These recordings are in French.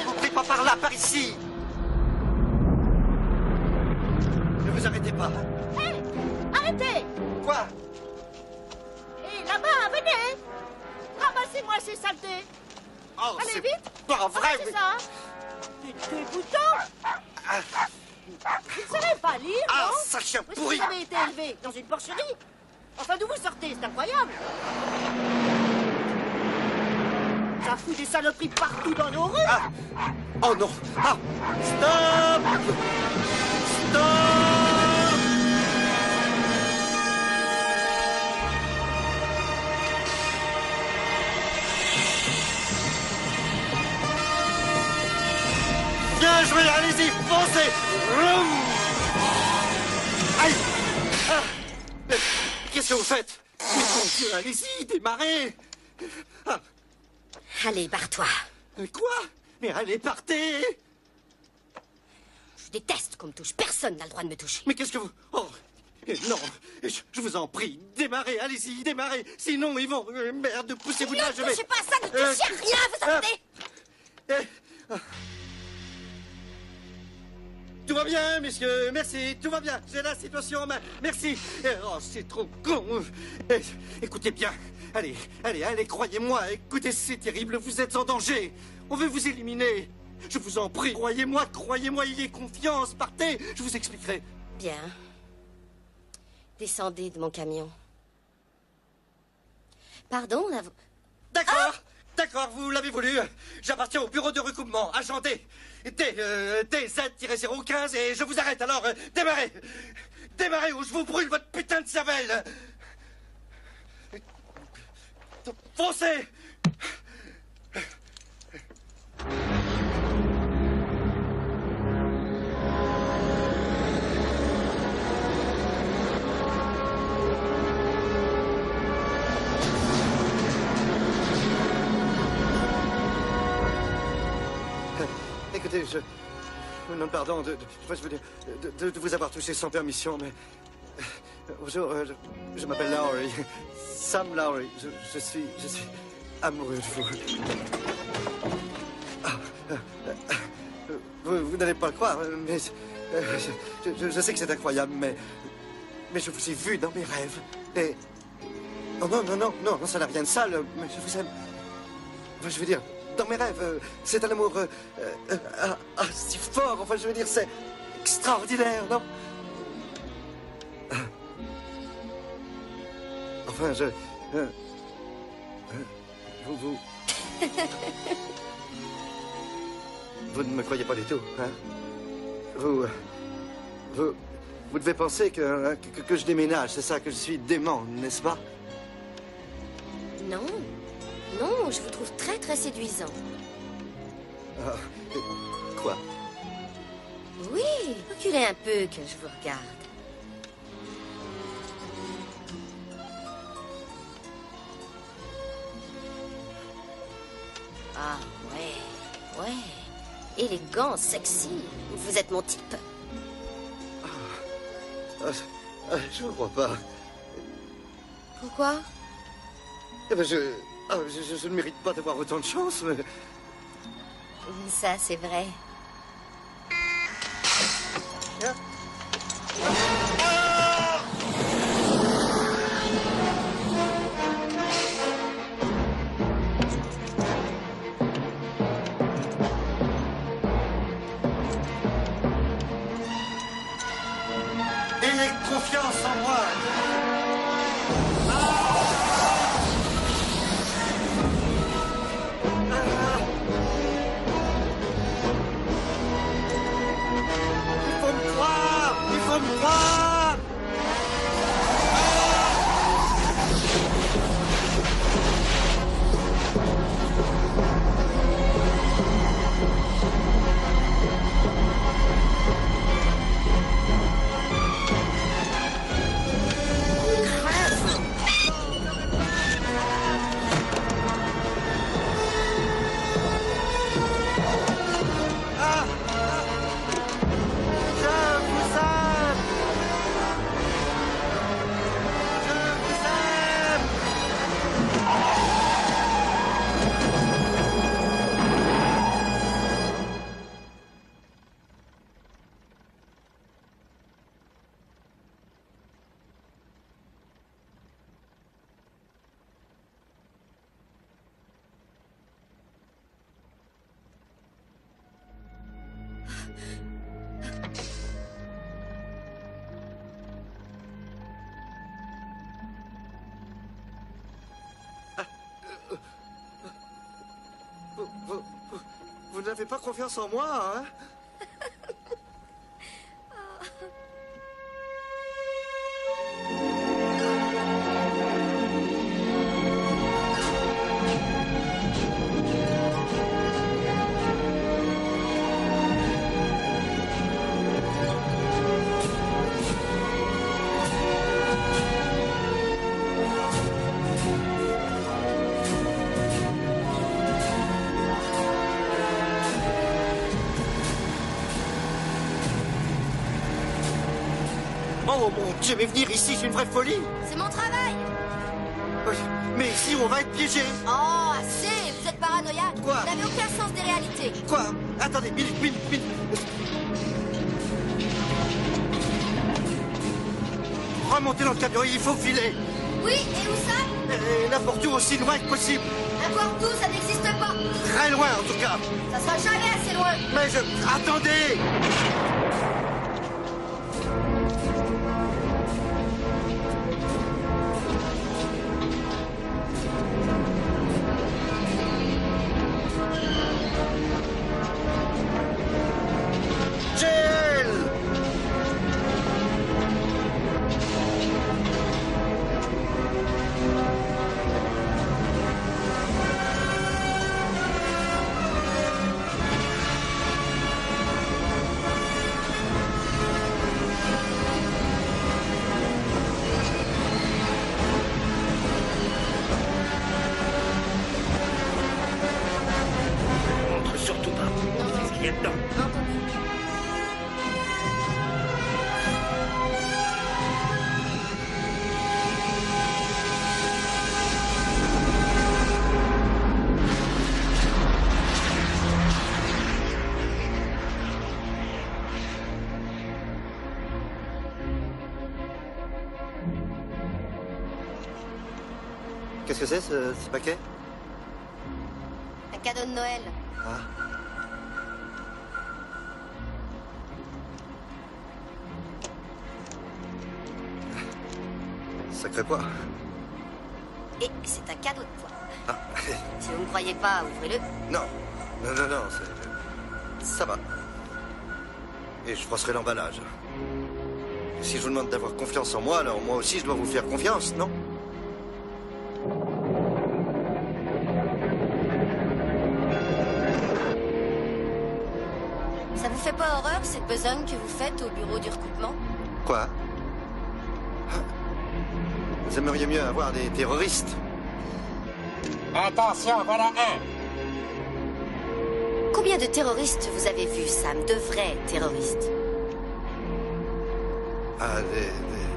N'entrez pas par là, par ici. Ne vous arrêtez pas. Hé, arrêtez. Quoi? Et là-bas, venez. Ramassez-moi ces saletés. Oh, Allez, c'est vite. pas vrai. C'est ça, hein. C'est dégoûtant. Vous ne savez pas lire, Ah, non? sale chien Où est-ce pourri. que vous avez été élevé? Dans une porcherie? Enfin, d'où vous sortez? C'est incroyable. Ça fout des saloperies partout dans nos rues. Ah. Oh non. Ah. Stop. Stop. Bien joué, allez-y, foncez. Vroom. Aïe. Ah. Mais qu'est-ce que vous faites? Mon Dieu, allez-y, démarrez. Ah. Allez, barre-toi. Quoi? Mais allez, partez. Je déteste qu'on me touche. Personne n'a le droit de me toucher. Mais qu'est-ce que vous... Oh, non, je vous en prie, démarrez, allez-y, démarrez. Sinon, ils vont... merde, poussez-vous de là, je Ne vais... touchez pas à ça, ne touchez à rien, vous entendez? Tout va bien, messieurs, merci, tout va bien. J'ai la situation en main, merci. Oh, c'est trop con. Écoutez bien, allez, croyez-moi, écoutez, c'est terrible, vous êtes en danger. On veut vous éliminer. Je vous en prie, croyez-moi, ayez confiance, partez, je vous expliquerai. Bien. Descendez de mon camion. Pardon, là, vous... D'accord, d'accord, vous l'avez voulu. J'appartiens au bureau de recoupement, agent D. DZ-015 et je vous arrête, alors démarrez. Démarrez ou je vous brûle votre putain de cervelle. Foncez. Écoutez, je vous demande pardon de vous avoir touché sans permission, mais... Bonjour, je m'appelle Lowry. Sam Lowry. Je suis amoureux de vous. Vous n'allez pas le croire, mais... Je sais que c'est incroyable, mais je vous ai vu dans mes rêves. Et... Oh non, ça n'a rien de sale, mais je vous aime. Enfin, je veux dire... Dans mes rêves, c'est un amour si fort. Enfin, je veux dire, c'est extraordinaire, non? Enfin, vous... Vous ne me croyez pas du tout, hein? Vous devez penser que je déménage, c'est ça, que je suis dément, n'est-ce pas? Non. Non, je vous trouve très, très séduisant. Ah, quoi? Oui, reculez un peu que je vous regarde. Ah, ouais. Élégant, sexy. Vous êtes mon type. Je ne crois pas. Pourquoi? Eh ben, je ne mérite pas d'avoir autant de chance, mais... Ça, c'est vrai. Ayez confiance en moi. Il faut me croire. Je vous aime. n'avez pas confiance en moi, hein? Oh mon Dieu, mais venir ici, c'est une vraie folie! C'est mon travail. Oui, mais ici, on va être piégé! Oh, assez. Vous êtes paranoïaque. Quoi? Vous n'avez aucun sens des réalités. Quoi? Attendez, minute. Remontez dans le camion, il faut filer! Oui, et où ça? Et n'importe où, aussi loin que possible! N'importe où, ça n'existe pas. Très loin, en tout cas! Ça sera jamais assez loin. Mais je... Attendez! Gel! Montre surtout pas. Qu'est-ce qu'il y a dedans? Entendu. Qu'est-ce que c'est, ce paquet? Un cadeau de Noël. Ah. Sacré quoi? Et c'est un cadeau de toi. Ah. Si vous ne me croyez pas, ouvrez-le. Non, ça va. Et je penserai l'emballage. Si je vous demande d'avoir confiance en moi, alors moi aussi je dois vous faire confiance, non? Ça vous fait pas horreur, cette besogne que vous faites au bureau du recoupement? Quoi? Ah. Vous aimeriez mieux avoir des terroristes? Attention, voilà un. Combien de terroristes vous avez vu, Sam? De vrais terroristes? Ah,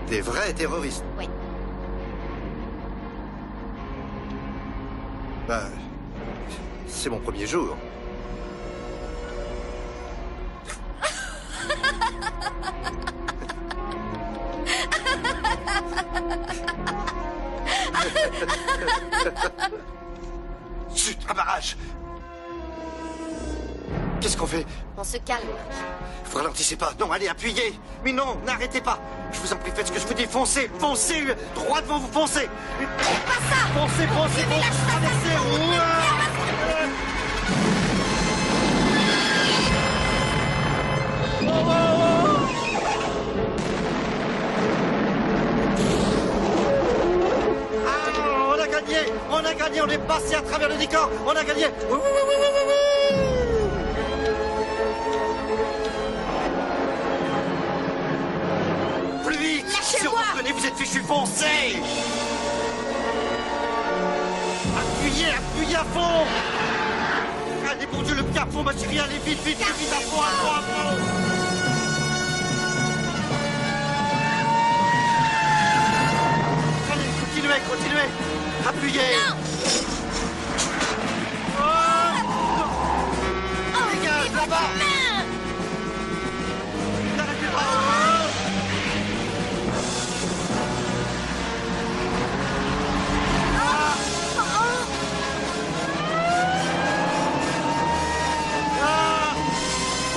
des vrais terroristes? Oui. Ben, c'est mon premier jour. Chut, un barrage! Qu'est-ce qu'on fait? On se calme. Vous ralentissez pas. Non, allez, appuyez. Mais non, n'arrêtez pas. Je vous en prie, faites ce que je vous dis. Foncez, foncez. Droit devant vous, foncez. Pas ça! Foncez, foncez, Mais lâche ça, foncez. ça, Ouais. Ah, on a gagné, on est passé à travers le décor. On a gagné. Oui, oui, oui, oui, oui, oui. Plus vite. Si on Lâchez-moi. vous reconnaît, vous êtes fichu, foncez. Appuyez à fond. Allez, bon Dieu, le pied à fond, ma chérie, allez vite, vite, vite, à fond, à fond, à fond. Allez, continuez. Appuyez. Non! Oh, dégage, là-bas. Non! N'arrêtez pas.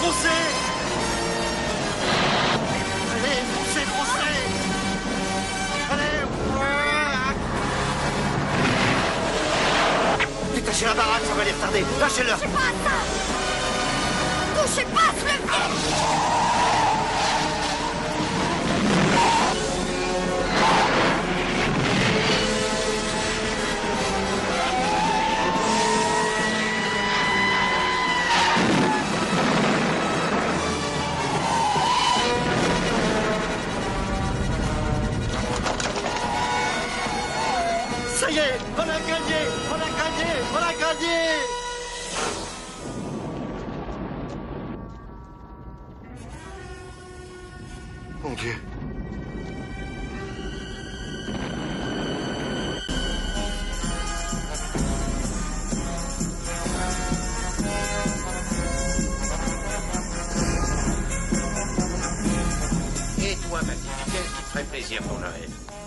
Foncez. Allez, foncez. Allez. Détachez la baraque, ça va les retarder. Lâchez-le. C'est pas ça! touchez pas à ce levier! Ça y est, on a gagné, on a gagné, on a gagné. Mon Dieu. Et toi, Maggie, qu'est-ce qui te ferait plaisir pour Noël?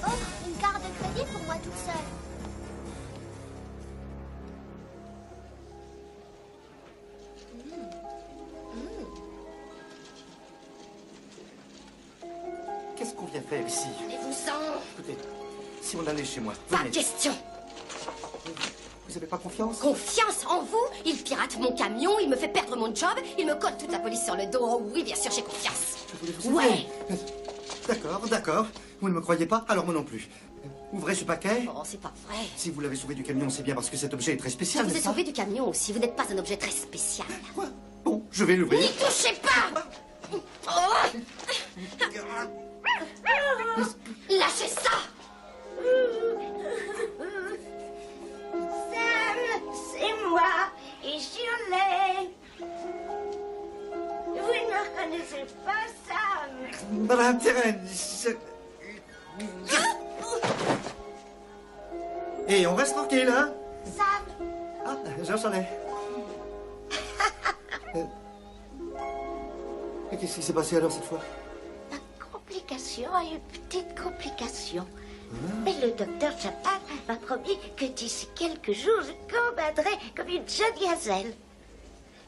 Oh, une carte de crédit pour moi toute seule. Qu'est-ce qu'on vient faire ici? Allez-vous-en! Écoutez, si on allait chez moi, Pas venez. question! Vous n'avez pas confiance? Confiance en vous? Il pirate mon camion, il me fait perdre mon job, il me colle toute la police sur le dos. Oh oui, bien sûr, j'ai confiance. Je voulais vous aider. Ouais! D'accord, d'accord. Vous ne me croyez pas? Alors moi non plus. Ouvrez ce paquet. Oh, c'est pas vrai. Si vous l'avez sauvé du camion, c'est bien parce que cet objet est très Je spécial, vous ai n'est-ce pas? sauvé du camion aussi, vous n'êtes pas un objet très spécial. Quoi? Bon, je vais l'ouvrir. N'y touchez pas! Oh! Lâchez ça! Sam, c'est moi, et Shirley. Vous ne reconnaissez pas Sam? Madame Terren, Et on reste tranquille, hein? Sam, Ah, Jean Chalet. Et qu'est-ce qui s'est passé alors cette fois? Complication, une petite complication. Mais le docteur Chapin m'a promis que d'ici quelques jours, je combattrai comme une jeune gazelle.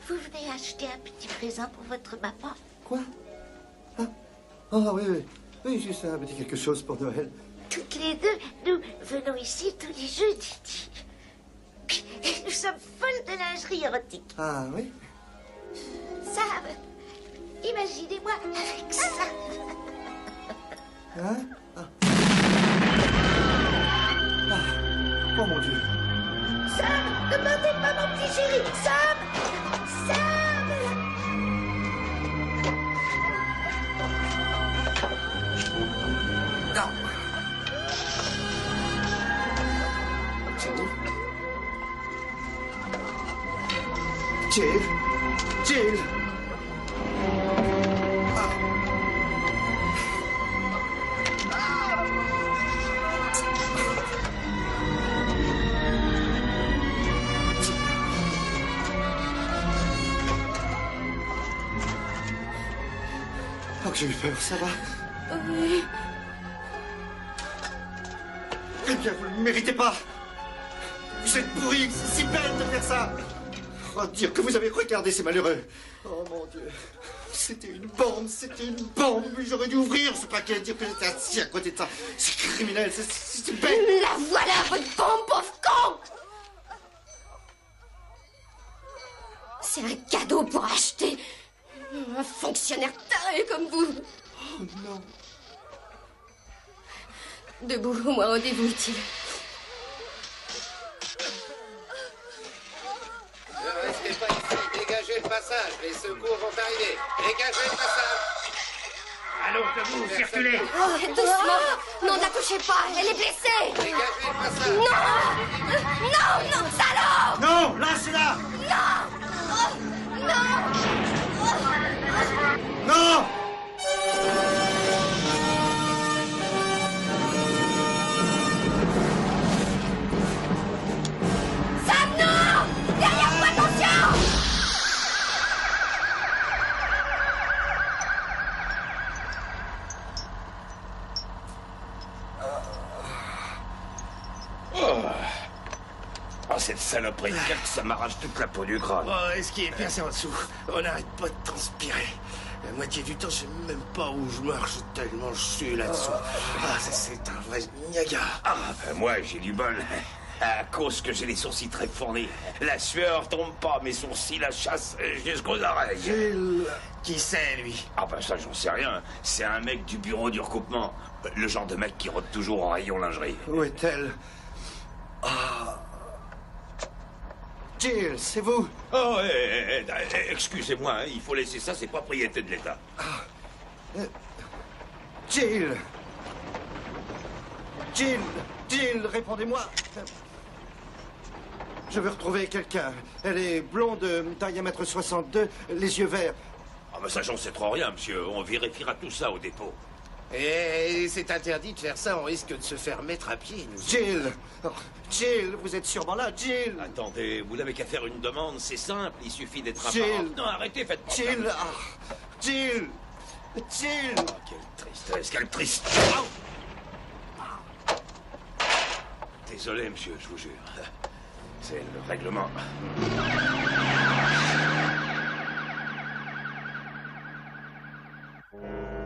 Vous venez acheter un petit présent pour votre maman? Quoi? Ah, ah oui, oui. Oui, juste un petit quelque chose pour Noël. Toutes les deux, nous venons ici tous les jeudis. Nous sommes folles de lingerie érotique. Ah oui? Sam, imaginez-moi avec ça. Hein? Ah. Ah. Oh mon Dieu. Sam, ne partez pas mon petit chéri. Sam, Sam. Non. Jill. Jill. Ah. Oh, que j'ai eu peur, ça va? Oui. Eh bien, vous ne le méritez pas. Vous êtes pourris, c'est si bête de faire ça. Oh, dire que vous avez regardé ces malheureux. Oh mon Dieu. C'était une bombe, c'était une bombe. Mais j'aurais dû ouvrir ce paquet, dire que j'étais assis à côté de ça. C'est criminel, c'est bête. La voilà, votre bombe, pauvre con! C'est un cadeau pour acheter un fonctionnaire taré comme vous. Oh non. Debout, au moins rendez-vous utile. Ne restez pas ici, dégagez le passage, les secours vont arriver. Dégagez le passage. Allons, debout, circulez. Oh, doucement! Non, ne la touchez pas, elle est blessée! Dégagez le passage. Non! Non, non, salaud! Non, lâchez-la. Non. Sam, non! Derrière vous, attention! Oh, cette saloperie de quelque, ça m'arrache toute la peau du crâne. Oh, et ce qui est pire, c'est en dessous. On n'arrête pas de transpirer. La moitié du temps, je sais même pas où je marche tellement je suis là-dessous. Ah, c'est un vrai Niagara. Ah, ben moi, j'ai du bol. À cause que j'ai les sourcils très fournis. La sueur tombe pas, mes sourcils la chassent jusqu'aux oreilles. Jill... Qui c'est, lui? Ah ben ça, j'en sais rien. C'est un mec du bureau du recoupement. Le genre de mec qui rôde toujours en rayon lingerie. Où est-elle? Ah... Jill, c'est vous? Oh, excusez-moi, hein, il faut laisser ça, c'est propriété de l'État. Jill! Jill! Jill, répondez-moi! Je veux retrouver quelqu'un. Elle est blonde, taille 1m62, les yeux verts. Ah ben ça, j'en sais trop rien, monsieur. On vérifiera tout ça au dépôt. Et c'est interdit de faire ça, on risque de se faire mettre à pied, nous. Jill! Oh, Jill, vous êtes sûrement là, Jill! Attendez, vous n'avez qu'à faire une demande, c'est simple, il suffit d'être Jill. apparent. Non, arrêtez, faites pas Jill! ça. Ah, Jill! Jill! Oh, quelle tristesse, quelle tristesse. Désolé, monsieur, je vous jure. C'est le règlement.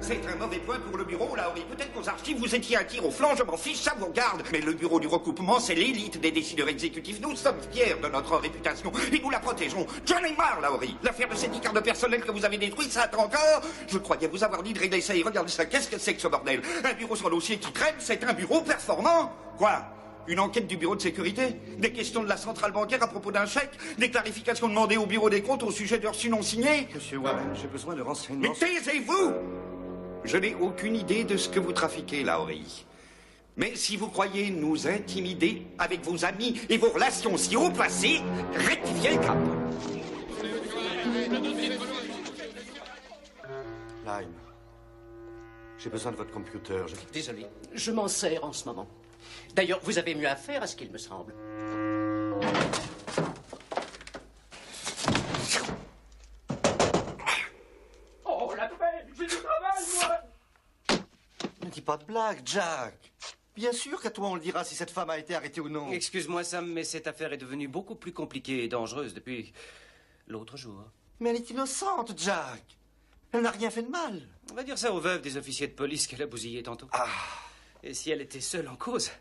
C'est un mauvais point pour le bureau, là, oui. Peut-être qu'aux archives, vous étiez un tir au flanc, je m'en fiche, ça vous regarde. Mais le bureau du recoupement, c'est l'élite des décideurs exécutifs. Nous sommes fiers de notre réputation et nous la protégeons. J'en ai marre, Laurie. L'affaire de cet écart de personnel que vous avez détruit, ça attend encore. Je croyais vous avoir dit de régler ça et regardez ça. Qu'est-ce que c'est que ce bordel? Un bureau sans dossier qui traîne, c'est un bureau performant. Quoi? Une enquête du bureau de sécurité? Des questions de la centrale bancaire à propos d'un chèque? Des clarifications demandées au bureau des comptes au sujet de reçus non signés? Monsieur Warren, j'ai besoin de renseignements. Mais taisez-vous! Je n'ai aucune idée de ce que vous trafiquez, Laurie. Mais si vous croyez nous intimider avec vos amis et vos relations si haut placées, rectifiez le cap. Lime, j'ai besoin de votre computer. Désolé, je m'en sers en ce moment. D'ailleurs, vous avez mieux à faire, à ce qu'il me semble. Oh, la paix, j'ai du travail, moi. Ne dis pas de blague, Jack. Bien sûr qu'à toi on le dira si cette femme a été arrêtée ou non. Excuse-moi, Sam, mais cette affaire est devenue beaucoup plus compliquée et dangereuse depuis l'autre jour. Mais elle est innocente, Jack. Elle n'a rien fait de mal. On va dire ça aux veuves des officiers de police qu'elle a bousillés tantôt. Ah. Et si elle était seule en cause?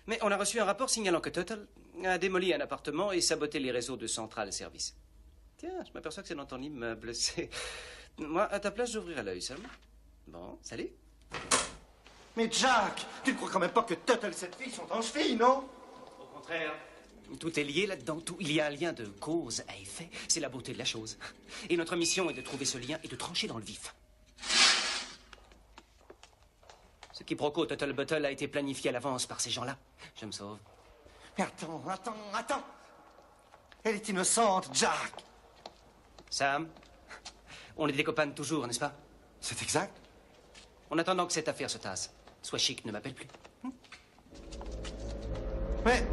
Mais on a reçu un rapport signalant que Total a démoli un appartement et saboté les réseaux de centrales service. Tiens, je m'aperçois que c'est dans ton immeuble. Moi, à ta place, j'ouvrirai l'œil, Sam. Bon, salut. Mais Jack, tu ne crois quand même pas que Tuttle et cette fille sont en cheville, non? Au contraire. Tout est lié là-dedans, tout. Il y a un lien de cause à effet. C'est la beauté de la chose. Et notre mission est de trouver ce lien et de trancher dans le vif. Ce quiproquo Tuttle Buttle a été planifié à l'avance par ces gens-là. Je me sauve. Mais attends. Elle est innocente, Jack. Sam, on est des copains de toujours, n'est-ce pas? C'est exact. En attendant que cette affaire se tasse, sois chic, ne m'appelle plus. Mais...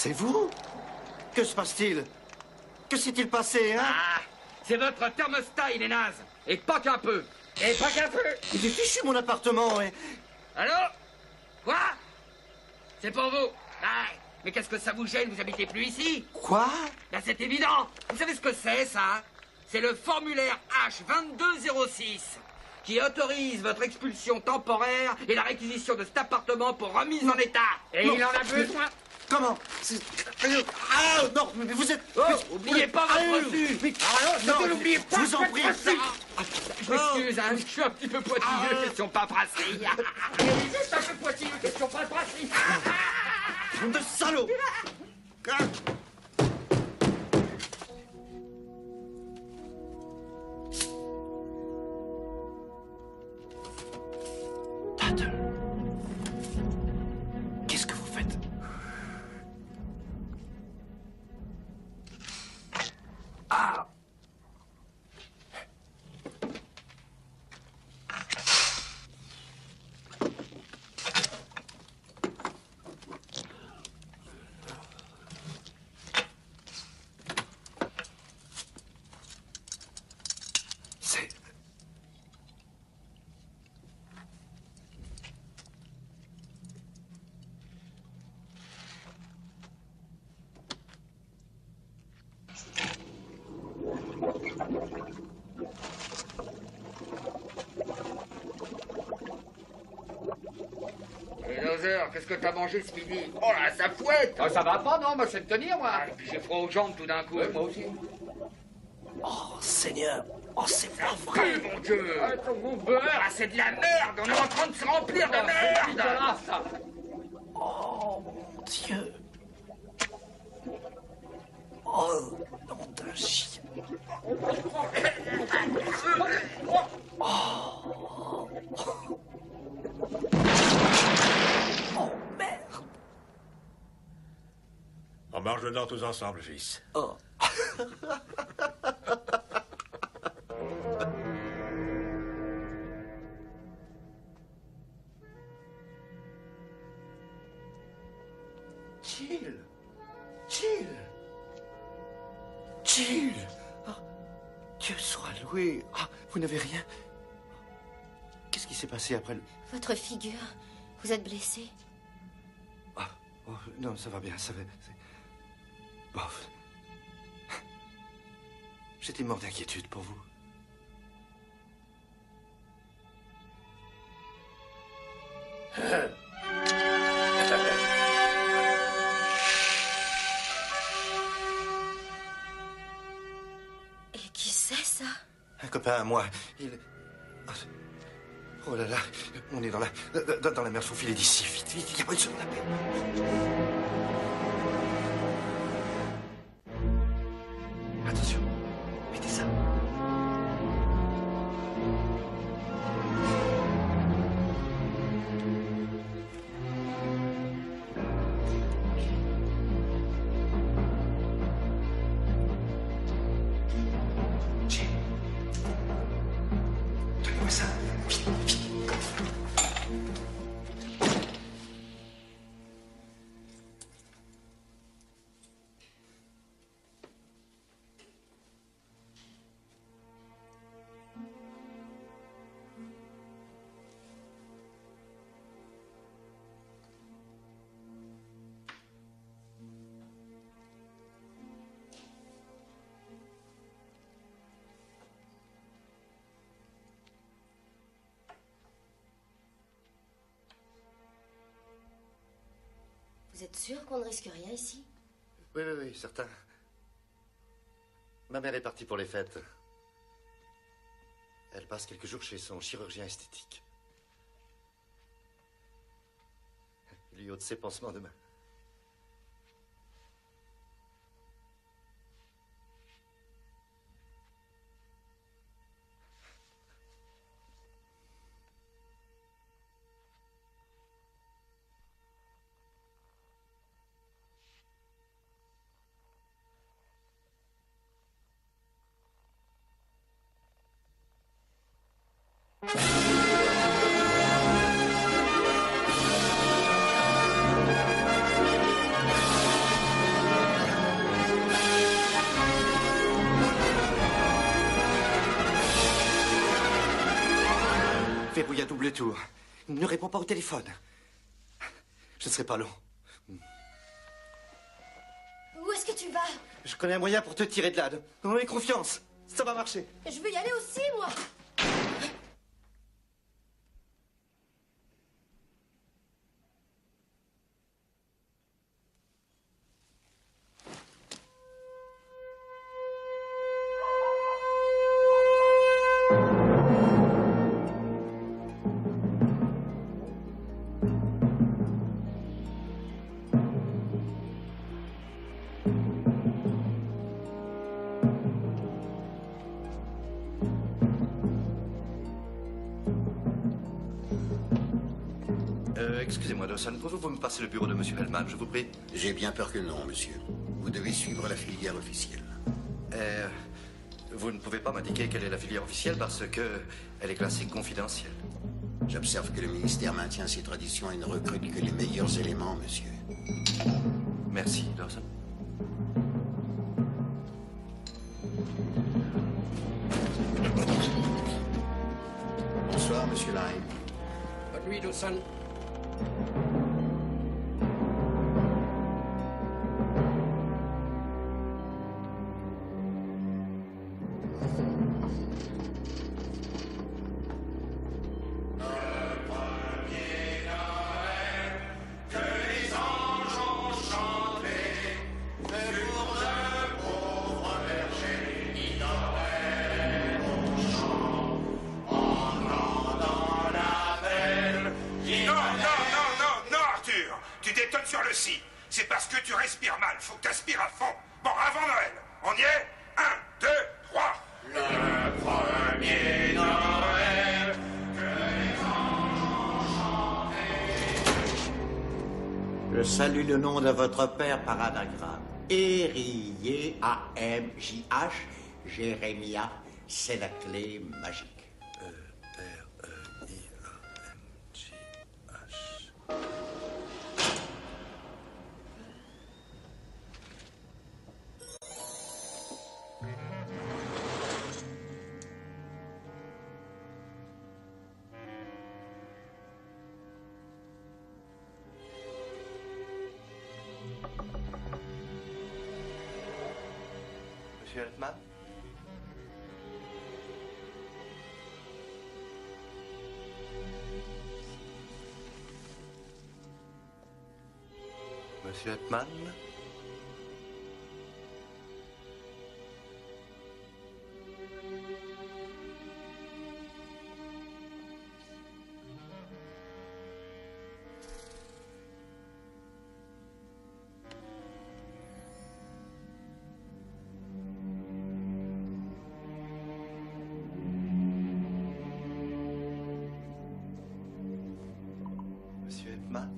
C'est vous? Que se passe-t-il? Que s'est-il passé, hein? Ah, c'est votre thermostat, il est naze. Et pas qu'un peu. Et pas qu'un peu. Il est fichu, mon appartement, et... Allô? Quoi? C'est pour vous. Ah, mais qu'est-ce que ça vous gêne? Vous habitez plus ici? Quoi? Là, c'est évident. Vous savez ce que c'est, ça? C'est le formulaire H2206 qui autorise votre expulsion temporaire et la réquisition de cet appartement pour remise en état. Et Non, il en a besoin. Comment? Ah, non, mais vous êtes... Oh, oubliez pas votre reçu. Non, n'oubliez pas. Je vous en prie. Je m'excuse, hein, je suis un petit peu pointilleux, question paperasserie. Juste un peu pointilleux, question paperasserie. Bande de salauds! Tuttle. Qu'est-ce que vous faites? Ah! Qu'est-ce que t'as mangé ce midi? Oh là, ça fouette! Oh, ça va pas, non? Moi, je sais le tenir, moi. Ah, et puis j'ai froid aux jambes tout d'un coup. Moi aussi. Oh, Seigneur! Oh, c'est pas vrai! Mon Dieu! Ah, c'est de la merde! On est en train de se remplir de merde! Ça. Oh, mon Dieu! Oh, nom d'un chien! Oh! Oh, merde! On mange dedans tous ensemble, fils. Oh. Jill! Jill! Jill! Oh, Dieu soit loué! Ah, vous n'avez rien? Qu'est-ce qui s'est passé après le... Votre figure. Vous êtes blessé? Ah, oh, non, ça va bien, ça va... Bon... J'étais mort d'inquiétude pour vous. Et qui c'est, ça? Un copain à moi, il... Oh là là, on est dans la mer, faut filer d'ici, vite, vite, il n'y a pas une seconde à perdre. Attention, mettez ça. Donne-moi ça. Vite, vite. Vous êtes sûr qu'on ne risque rien ici? Oui, oui, oui, certain. Ma mère est partie pour les fêtes. Elle passe quelques jours chez son chirurgien esthétique. Il lui ôte ses pansements demain. Verrouille à double tour. Ne réponds pas au téléphone. Je ne serai pas long. Où est-ce que tu vas? Je connais un moyen pour te tirer de là. Donne-moi confiance. Ça va marcher. Je veux y aller aussi, moi. Excusez-moi, Dawson, pouvez-vous me passer le bureau de Monsieur Hellman, je vous prie? J'ai bien peur que non, monsieur. Vous devez suivre la filière officielle. Vous ne pouvez pas m'indiquer quelle est la filière officielle parce que elle est classée confidentielle. J'observe que le ministère maintient ses traditions et ne recrute que les meilleurs éléments, monsieur. Merci, Dawson. Bonsoir, monsieur Lyme. Bonne nuit, Dawson. C'est parce que tu respires mal. Faut que t'aspires à fond. Bon, avant Noël. On y est? 1, 2, 3. Le premier Noël, que les anges ont chanté. Je salue le nom de votre père par anagramme. Érié, A-M-J-H, Jérémia, c'est la clé magique. Monsieur Hellman? Monsieur Hellman? Monsieur Hellman?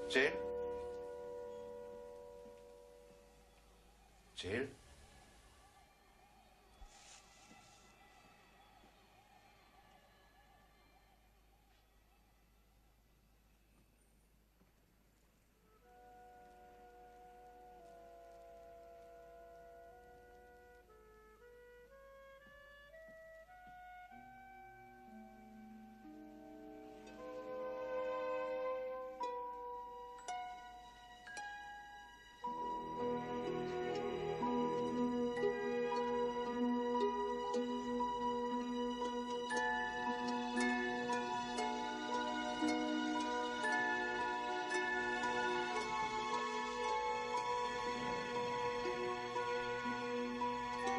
Jill? Jill?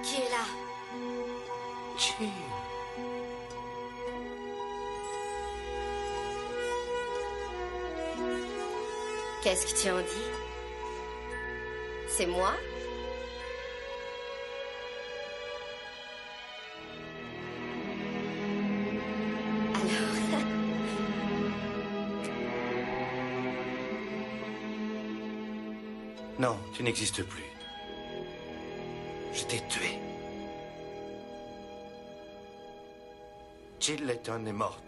Qui est là? Jill. Qu'est-ce que tu en dis? C'est moi? Alors? Non, tu n'existes plus. Je t'ai tué. Jill Layton est morte.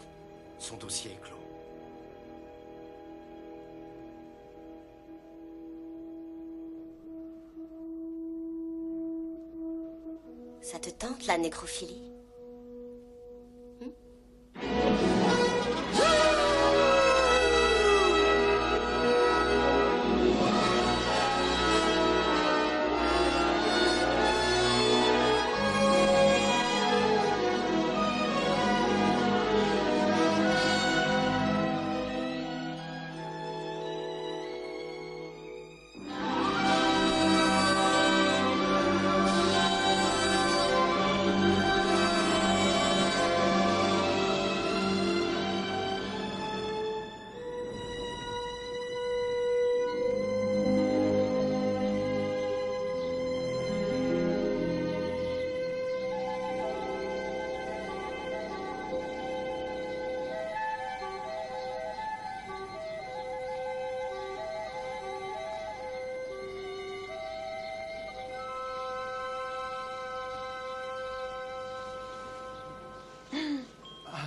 Son dossier est clos. Ça te tente, la nécrophilie?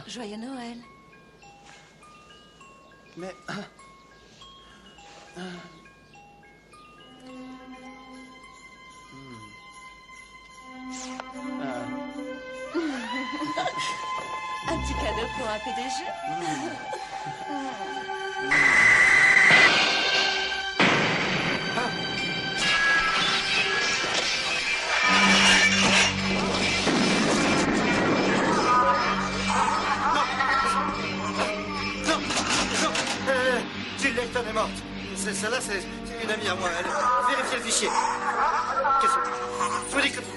Joyeux Noël. Mais... Un petit cadeau pour un PDG. Jill Layton est morte. Celle-là, c'est une amie à moi. Vérifiez le fichier. Qu'est-ce que... Je vous dis que...